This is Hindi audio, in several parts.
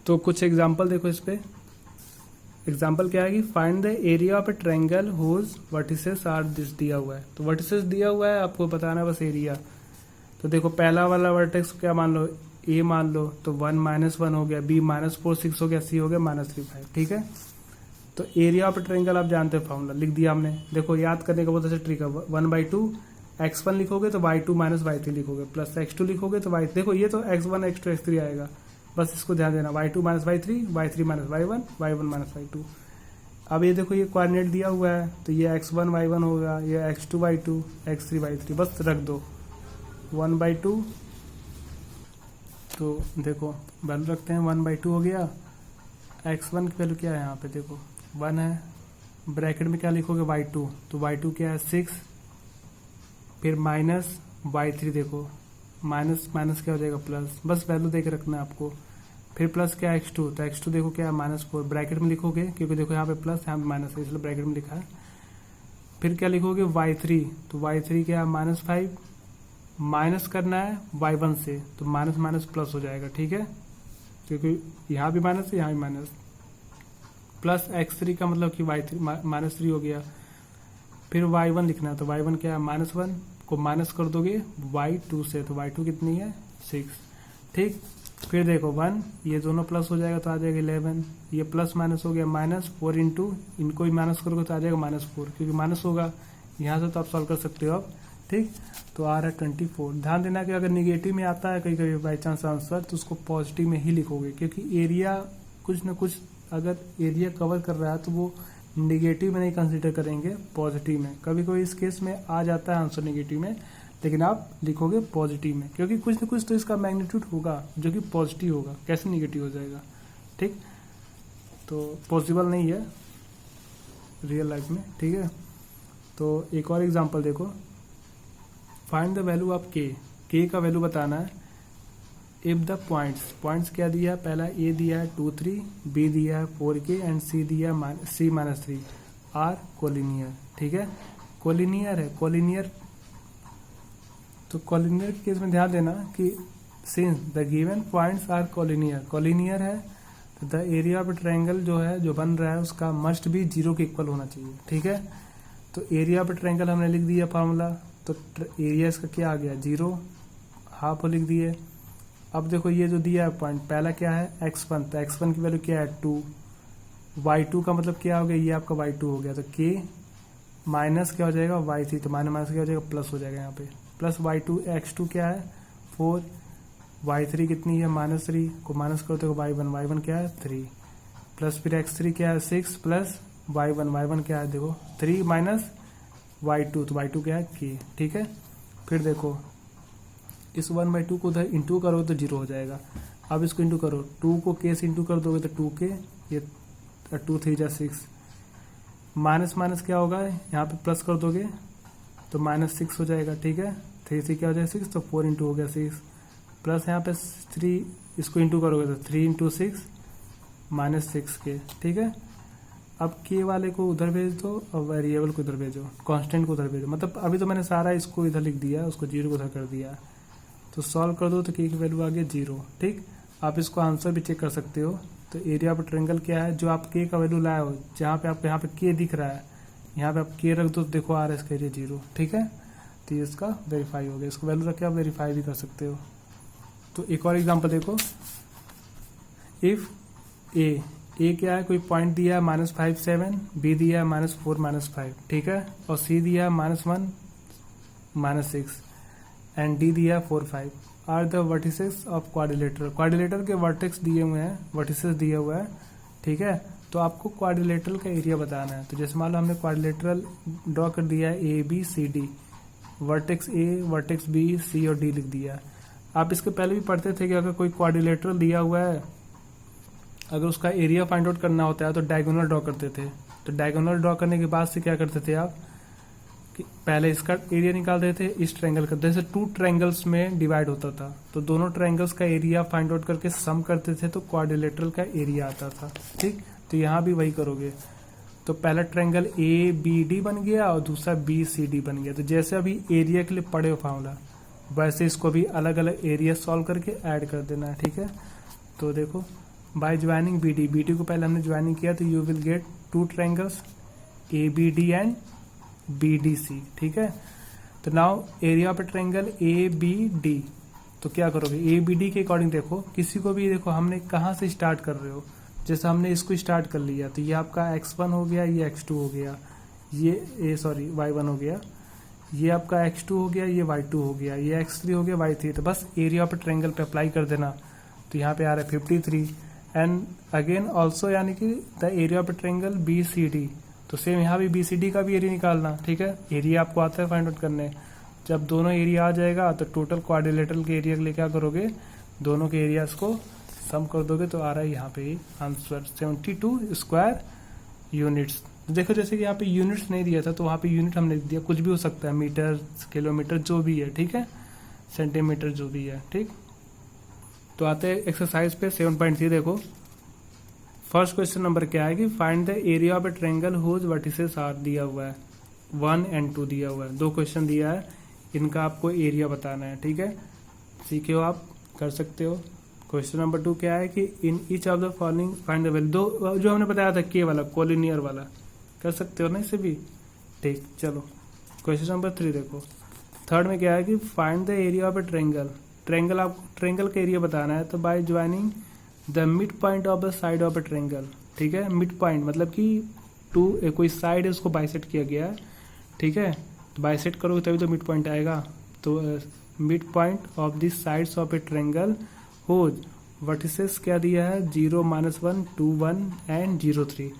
तो कुछ एग्जांपल देखो इस पे। एग्जाम्पल क्या है कि find the area of a triangle whose vertices are this दिया हुआ है। तो वर्टिसेस दिया हुआ है, आपको बताना है बस एरिया। तो देखो पहला वाला वर्टेक्स क्या मान लो, ए मान लो, तो 1 -1 हो गया, बी -4 6 हो गया, सी हो गया -3 5। ठीक है, तो एरिया ऑफ ट्रायंगल आप जानते हो, फॉर्मूला लिख दिया हमने। देखो याद करने का बहुत अच्छा ट्रिक है, 1/2 x1 लिखोगे तो y2 - y3 लिखोगे, प्लस x2 लिखोगे तो y, देखो ये तो x1 x2 x3 आएगा, बस इसको ध्यान देना, y2 - y3 y3 - y1 y1 - y2। अब ये देखो ये कोऑर्डिनेट दिया हुआ है, तो ये x1 y1 होगा, ये x2 y2 x3 y3, बस रख दो 1/2। तो देखो वैल्यू रखते हैं, 1/2 हो गया। x1 की वैल्यू क्या है यहाँ पे, देखो 1 है, ब्रैकेट में क्या लिखोगे y2, तो y2 क्या है 6, फिर -y3, देखो माइनस माइनस क्या हो जाएगा प्लस, बस वैल्यू देके रखना है आपको। फिर प्लस क्या है x2, तो x2 देखो क्या है -4, ब्रैकेट में लिखोगे क्योंकि देखो यहाँ पे प्लस यहाँ पे माइनस है इसलिए ब्रैकेट में लिखा है। फिर क्या लिखोगे y3, तो y3 क्या है -5, माइनस करना है y1 से, तो माइनस माइनस प्लस हो जाएगा। ठीक है, क्योंकि यहाँ भी माइनस है यहाँ भी माइनस, प्लस x3 का मतलब कि y3 -3 हो गया। फिर y1 लिखना है, तो y1 क्या है -1 को माइनस कर दोगे y2 से, तो y2 कितनी है 6। ठीक, फिर देखो 1, ये दोनों प्लस हो जाएगा तो आ जाएगा 11, ये प्लस माइनस हो गया -4 इंटू, इनको भी माइनस करोगे तो आ जाएगा -4, क्योंकि माइनस होगा यहाँ से, तो आप सॉल्व कर सकते हो अब। ठीक, तो आ रहा है 24। ध्यान देना कि अगर निगेटिव में आता है कहीं कहीं बाई चांस आंसर, तो उसको पॉजिटिव में ही लिखोगे, क्योंकि एरिया कुछ न कुछ अगर एरिया कवर कर रहा है तो वो निगेटिव में नहीं कंसीडर करेंगे, पॉजिटिव में। कभी कभी इस केस में आ जाता है आंसर निगेटिव में, लेकिन आप लिखोगे पॉजिटिव में, क्योंकि कुछ न कुछ तो इसका मैग्नीट्यूड होगा जो कि पॉजिटिव होगा, कैसे निगेटिव हो जाएगा। ठीक, तो पॉसिबल नहीं है रियल लाइफ में। ठीक है, तो एक और एग्जांपल देखो, फाइंड द वैल्यू ऑफ के का वैल्यू बताना है। इफ द पॉइंट्स क्या दिया है, पहला ए दिया है 2 3, बी दिया है 4k एंड सी दिया है c -3 आर कोलिनियर। ठीक है, कोलिनियर है, कोलिनियर, तो कोलिनियर के केस में ध्यान देना कि since the given points are collinear है, तो द एरिया ऑफ ट्रायंगल जो है जो बन रहा है उसका मस्ट भी 0 के इक्वल होना चाहिए। ठीक है, तो एरिया ऑफ ट्रायंगल हमने लिख दिया फार्मूला, तो एरिया इसका क्या आ गया 0, हाफ लिख दिए। अब देखो ये जो दिया है पॉइंट, पहला क्या है x1, तो x1 की वैल्यू क्या है 2, y2 का मतलब क्या हो गया, ये आपका y2 हो गया, तो k माइनस क्या हो जाएगा y3, तो माइनस माइनस क्या हो जाएगा प्लस हो जाएगा यहाँ पे, प्लस y2 x2 क्या है 4, y3 कितनी है -3 को माइनस करो तो y1 क्या है 3, प्लस फिर x3 क्या है 6 प्लस y1 क्या है देखो 3 माइनस y2, तो y2 क्या है k। ठीक है, फिर देखो इस 1/2 को उधर इंटू करो तो 0 हो जाएगा। अब इसको इंटू करो, 2 को k से इंटू कर दोगे तो 2k, ये 2 3 जा 6, माइनस माइनस क्या होगा यहाँ पे प्लस कर दोगे तो -6 हो जाएगा। ठीक है, 3 से क्या हो जाएगा 6, तो 4 इंटू हो गया 6, प्लस यहाँ पे 3, इसको इंटू करोगे तो 3 इंटू 6 -6k। ठीक है, अब के वाले को उधर भेज दो और वेरिएबल को उधर भेजो, कांस्टेंट को उधर भेजो, मतलब अभी तो मैंने सारा इसको इधर लिख दिया, उसको 0 को उधर कर दिया, तो सॉल्व कर दो तो के की वैल्यू आ गई 0। ठीक, आप इसको आंसर भी चेक कर सकते हो। तो एरिया ऑफ ट्रायंगल क्या है, जो आप के का वैल्यू लाए हो, जहाँ पे आपको यहाँ पे के दिख रहा है, यहाँ पे आप के रख दो तो देखो आ रहा है इसका एरिया 0। ठीक है, तो ये इसका वेरीफाई हो गया, इसको वैल्यू रख के आप वेरीफाई भी कर सकते हो। तो एक और एग्जाम्पल देखो, इफ ए क्या है, कोई पॉइंट दिया है -5 7, बी दिया है -4 -5, ठीक है, और सी दिया है -1 -6 एंड डी दिया है 4 5 are the vertices of quadrilateral. Quadrilateral के वर्टेक्स दिए हुए हैं, वर्टिसेस दिए हुए हैं। ठीक है, तो आपको क्वाड्रिलेटरल का एरिया बताना है। तो जैसे मान लो हमने क्वाड्रिलेटरल ड्रॉ कर दिया है A B C D, vertex A vertex B C और डी लिख दिया। आप इसके पहले भी पढ़ते थे कि अगर कोई क्वाड्रिलेटरल दिया हुआ है, अगर उसका एरिया फाइंड आउट करना होता है तो डायगोनल ड्रॉ करते थे। तो डायगोनल ड्रॉ करने के बाद से क्या करते थे आप कि पहले इसका एरिया निकाल देते थे, इस ट्रायंगल का, जैसे 2 ट्रायंगल्स में डिवाइड होता था तो दोनों ट्रायंगल्स का एरिया फाइंड आउट करके सम करते थे तो क्वाड्रिलेटरल का एरिया आता था। ठीक, तो यहाँ भी वही करोगे। तो पहला ट्रायंगल ए बी डी बन गया और दूसरा बी सी डी बन गया। तो जैसे अभी एरिया के लिए पढ़े हो फार्मूला, वैसे इसको भी अलग अलग एरिया सॉल्व करके ऐड कर देना है। ठीक है, तो देखो बाय ज्वाइनिंग बी डी को पहले हमने ज्वाइनिंग किया तो you will get two triangles A B D and B D C, ठीक है। तो now area of a triangle A B D, तो क्या करोगे ए बी डी के अकॉर्डिंग देखो, किसी को भी देखो हमने कहाँ से स्टार्ट कर रहे हो, जैसे हमने इसको स्टार्ट कर लिया तो ये आपका x1 हो गया, ये x2 हो गया, ये y1 हो गया, ये आपका x2 हो गया, ये y2 हो गया, ये x3 हो गया, y3। तो बस एरिया ऑफ ट्रायंगल पे अप्लाई कर देना, तो यहाँ पे आ रहा है 53 एंड अगेन ऑल्सो यानी कि the area of triangle B C D, तो सेम यहाँ भी बी सी डी का भी एरिया निकालना, ठीक है। एरिया आपको आता है फाइंड आउट करने, जब दोनों एरिया आ जाएगा तो टोटल क्वाड्रिलेटरल के एरिया के लिए क्या करोगे, दोनों के एरियाज को सम कर दोगे तो आ रहा है यहाँ पे आंसर 72 स्क्वायर यूनिट्स। देखो जैसे कि यहाँ पे यूनिट्स नहीं दिया था तो वहाँ पे यूनिट हमने लिख दिया, कुछ भी हो सकता है, मीटर, किलोमीटर, जो भी है, ठीक है, सेंटीमीटर, जो भी है, ठीक। तो आते हैं एक्सरसाइज पे 7.3। देखो फर्स्ट क्वेश्चन नंबर क्या है कि find the area of a triangle whose vertices are, दिया हुआ है 1 and 2 दिया हुआ है, दो क्वेश्चन दिया है, इनका आपको एरिया बताना है, ठीक है। सीखे हो आप, कर सकते हो। क्वेश्चन नंबर 2 क्या है कि in each of the following find the value, दो जो हमने बताया था के वाला, कोलिनियर वाला, कर सकते हो ना इसे भी, ठीक। चलो क्वेश्चन नंबर 3 देखो, थर्ड में क्या है कि find the area of a triangle, triangle का एरिया बताना है, तो by joining the mid point of the side of a triangle, ठीक है। मिड पॉइंट मतलब कि कोई साइड है उसको बाइसेट किया गया है, ठीक है, तो बाइसेट करोगे तभी तो मिड पॉइंट आएगा। तो mid point of the sides of a triangle whose vertices क्या दिया है 0, -1, 2, 1 एंड 0, 3।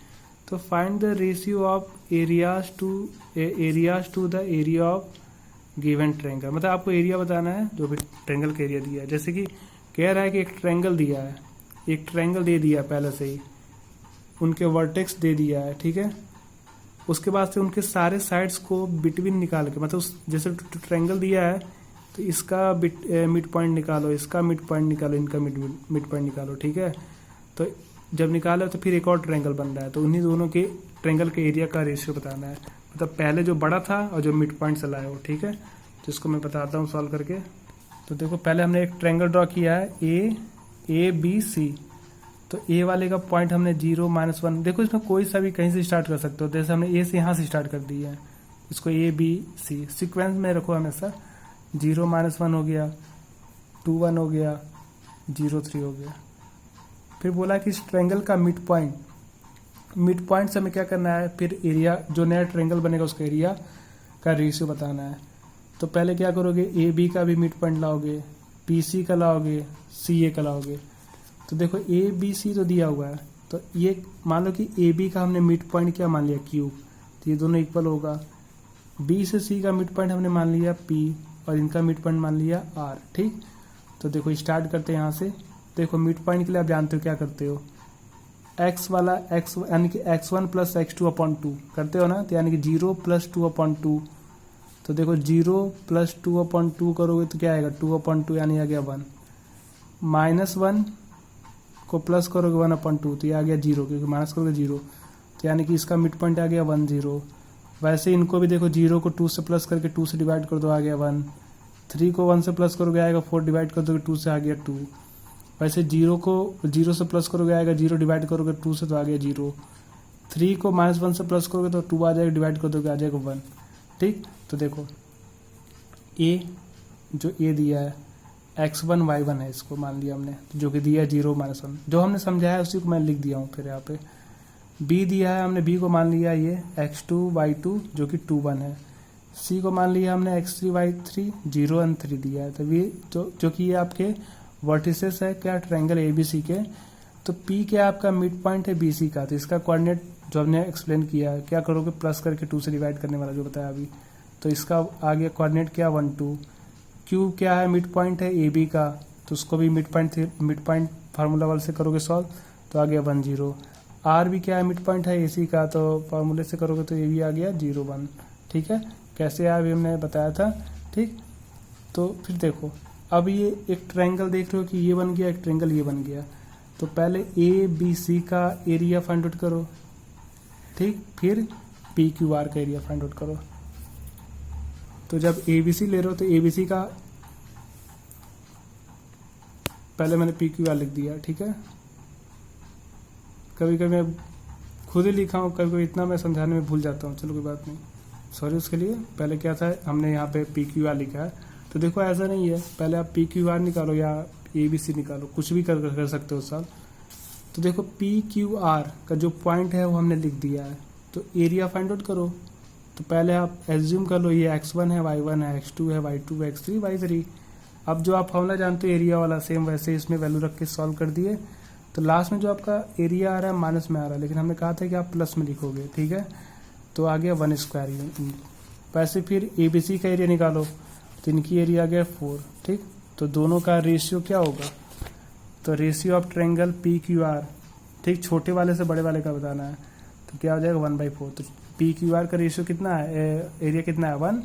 तो find the ratio of areas to the area of given triangle, मतलब आपको एरिया बताना है जो भी ट्रायंगल का एरिया दिया है। जैसे कि कह रहा है कि एक ट्रायंगल दिया है, एक ट्रायंगल दे दिया पहले से ही, उनके वर्टेक्स दे दिया है, ठीक है। उसके बाद से उनके सारे साइड्स को बिटवीन निकाल के, मतलब जैसे ट्रायंगल दिया है तो इसका मिड पॉइंट निकालो, इसका मिड पॉइंट निकालो, इनका मिड पॉइंट निकालो, ठीक है। तो जब निकालो तो फिर एक और ट्रायंगल बन रहा है, तो उन्हीं दोनों के ट्रायंगल के एरिया का रेशियो बताना है, मतलब पहले जो बड़ा था और जो मिड पॉइंट चला है वो, ठीक है। जिसको मैं बताता हूँ सॉल्व करके। तो देखो पहले हमने एक ट्रायंगल ड्रॉ किया है ए बी सी, तो ए वाले का पॉइंट हमने 0, -1, देखो इसमें कोई सा भी कहीं से स्टार्ट कर सकते हो, जैसे हमने ए से यहाँ से स्टार्ट कर दिया है, इसको ए बी सी सिक्वेंस में रखो हमेशा। 0, -1 हो गया, 2, 1 हो गया, 0, 3 हो गया। फिर बोला कि इस ट्रायंगल का मिड पॉइंट से हमें क्या करना है, फिर एरिया जो नया ट्रायंगल बनेगा उसका एरिया का रेशियो बताना है। तो पहले क्या करोगे, ए बी का भी मिड पॉइंट लाओगे, बी सी का लाओगे, सी ए का लाओगे। तो देखो ए बी सी तो दिया हुआ है, तो ये मान लो कि ए बी का हमने मिड पॉइंट क्या मान लिया क्यू, तो ये दोनों इक्वल होगा। बी से सी का मिड पॉइंट हमने मान लिया पी और इनका मिड पॉइंट मान लिया आर, ठीक। तो देखो स्टार्ट करते हैं यहाँ से। देखो मिड पॉइंट के लिए आप जानते हो क्या करते हो, एक्स वाला एक्स यानी कि x1 + x2/2 करते हो ना, तो यानी कि 0 + 2/2। तो देखो 0 + 2/2 करोगे तो क्या आएगा 2/2 यानी आ गया 1, -1 को प्लस करोगे 1/2 तो ये आ गया 0, क्योंकि माइनस करोगे 0, तो यानी कि इसका मिड पॉइंट आ गया 1, 0। वैसे इनको भी देखो 0 को 2 से प्लस करके 2 से डिवाइड कर दो, आ गया 1। 3 को 1 से प्लस करोगे आएगा 4, डिवाइड कर दोगे 2 से, आ गया 2। वैसे 0 को 0 से प्लस करोगे आएगा 0, डिवाइड करोगे 2 से तो आ गया 0। 3 को -1 से प्लस करोगे तो 2 आ जाएगा, डिवाइड कर दोगे आ जाएगा 1, ठीक। तो देखो ए जो ए दिया है x1 y1 है, इसको मान लिया हमने, जो कि दिया है 0, -1, जो हमने समझाया है उसी को मैं लिख दिया हूँ। फिर यहाँ पे b दिया है, हमने b को मान लिया ये x2 y2 जो कि 2, 1 है। c को मान लिया हमने x3 y3 0 and 3 दिया है, तो ये जो कि ये आपके वर्टिसेस है क्या ट्रायंगल ABC के। तो p क्या आपका मिड पॉइंट है BC का, तो इसका कोऑर्डिनेट जो हमने एक्सप्लेन किया है क्या करोगे, प्लस करके 2 से डिवाइड करने वाला जो बताया अभी, तो इसका आ गया कोऑर्डिनेट क्या 1, 2। Q क्या है, मिड पॉइंट है AB का, तो उसको भी मिड पॉइंट फार्मूला वाले से करोगे सॉल्व, तो आ गया 1, 0। R भी क्या है, मिड पॉइंट है AC का, तो फार्मूले से करोगे तो ये भी आ गया 0, 1, ठीक है। कैसे आया अभी हमने बताया था, ठीक। तो फिर देखो अब ये एक ट्रायंगल देख रहे हो कि ये बन गया, एक ट्रायंगल ये बन गया, तो पहले ABC का एरिया फाइंड आउट करो, ठीक, फिर PQR का एरिया फाइंड आउट करो। तो जब ABC ले रहे हो तो ABC का पहले मैंने PQR लिख दिया, ठीक है। कभी कभी मैं खुद ही लिखा हूँ, कभी कभी इतना मैं समझाने में भूल जाता हूँ। चलो कोई बात नहीं, सॉरी उसके लिए। पहले क्या था, हमने यहाँ पे पी क्यू आर लिखा है, तो देखो ऐसा नहीं है, पहले आप पी क्यू आर निकालो या ABC निकालो, कुछ भी कर सकते हो साल। तो देखो पी क्यू आर का जो पॉइंट है वो हमने लिख दिया है, तो एरिया फाइंड आउट करो। तो पहले आप एज्यूम कर लो ये x1 है, y1 है, x2 है, y2 है, x3 y3। अब जो आप फॉर्मूला जानते हो एरिया वाला, सेम वैसे इसमें वैल्यू रख के सॉल्व कर दिए। तो लास्ट में जो आपका एरिया आ रहा है माइनस में आ रहा है, लेकिन हमने कहा था कि आप प्लस में लिखोगे, ठीक है। तो आ गया 1 स्क्वायर। वैसे फिर ABC का एरिया निकालो, तो इनकी एरिया आ गया 4, ठीक। तो दोनों का रेशियो क्या होगा, तो रेशियो ऑफ ट्रायंगल PQR, ठीक, छोटे वाले से बड़े वाले का बताना है, तो क्या हो जाएगा 1/4। तो PQR का रेशियो कितना है, एरिया कितना है 1,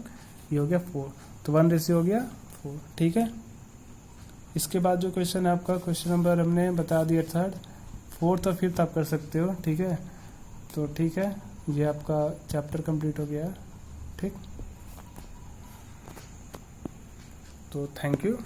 ये हो गया 4, तो 1 रेशियो हो गया 4, ठीक है। इसके बाद जो क्वेश्चन है आपका, क्वेश्चन नंबर हमने बता दिया 3rd, 4th और 5th आप कर सकते हो, ठीक है। तो ठीक है, ये आपका चैप्टर कंप्लीट हो गया, ठीक। तो थैंक यू।